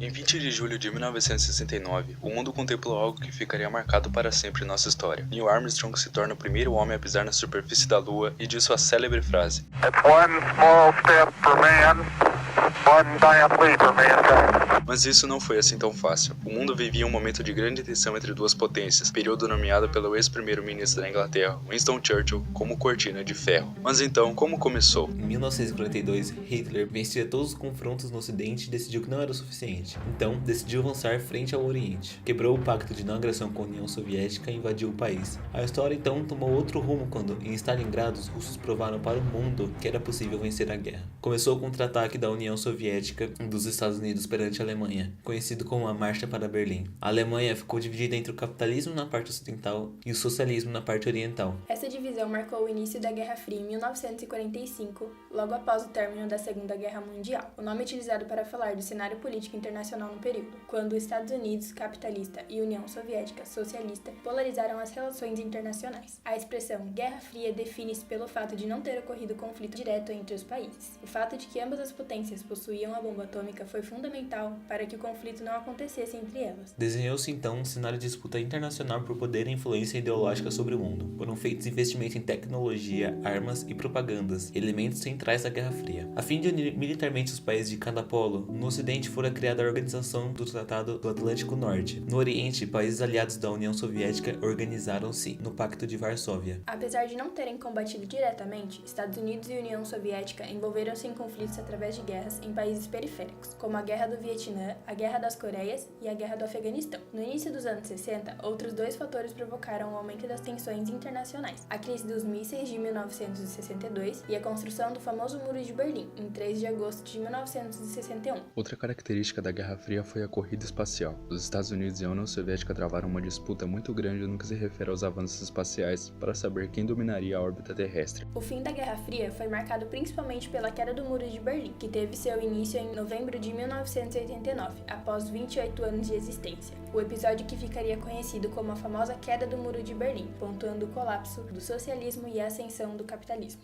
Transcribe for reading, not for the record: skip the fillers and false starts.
Em 20 de julho de 1969, o mundo contemplou algo que ficaria marcado para sempre em nossa história. Neil Armstrong se torna o primeiro homem a pisar na superfície da Lua e diz sua célebre frase: It's one small step for man, one giant leap for mankind. Mas isso não foi assim tão fácil. O mundo vivia um momento de grande tensão entre duas potências, período nomeado pelo ex-primeiro-ministro da Inglaterra, Winston Churchill, como cortina de ferro. Mas então, como começou? Em 1942, Hitler vencia todos os confrontos no Ocidente e decidiu que não era o suficiente. Então, decidiu avançar frente ao Oriente. Quebrou o pacto de não agressão com a União Soviética e invadiu o país. A história então tomou outro rumo quando, em Stalingrado, os russos provaram para o mundo que era possível vencer a guerra. Começou o contra-ataque da União Soviética dos Estados Unidos perante a Alemanha, conhecido como a Marcha para Berlim. A Alemanha ficou dividida entre o capitalismo na parte ocidental e o socialismo na parte oriental. Essa divisão marcou o início da Guerra Fria em 1945, logo após o término da Segunda Guerra Mundial, o nome utilizado para falar do cenário político internacional no período, quando os Estados Unidos, capitalista, e União Soviética, socialista, polarizaram as relações internacionais. A expressão Guerra Fria define-se pelo fato de não ter ocorrido conflito direto entre os países. O fato de que ambas as potências possuíam a bomba atômica foi fundamental para que o conflito não acontecesse entre elas. Desenhou-se então um cenário de disputa internacional por poder e influência ideológica sobre o mundo. Foram feitos investimentos em tecnologia, armas e propagandas, elementos centrais da Guerra Fria. A fim de unir militarmente os países de cada polo, no Ocidente fora criada a Organização do Tratado do Atlântico Norte. No Oriente, países aliados da União Soviética organizaram-se no Pacto de Varsóvia. Apesar de não terem combatido diretamente, Estados Unidos e União Soviética envolveram-se em conflitos através de guerras em países periféricos, como a Guerra do Vietnã, a Guerra das Coreias e a Guerra do Afeganistão. No início dos anos 60, outros dois fatores provocaram o aumento das tensões internacionais: a crise dos mísseis de 1962 e a construção do famoso Muro de Berlim, em 3 de agosto de 1961. Outra característica da Guerra Fria foi a corrida espacial. Os Estados Unidos e a União Soviética travaram uma disputa muito grande no que se refere aos avanços espaciais para saber quem dominaria a órbita terrestre. O fim da Guerra Fria foi marcado principalmente pela queda do Muro de Berlim, que teve seu início em novembro de 1989, após 28 anos de existência. O episódio que ficaria conhecido como a famosa queda do Muro de Berlim, pontuando o colapso do socialismo e a ascensão do capitalismo.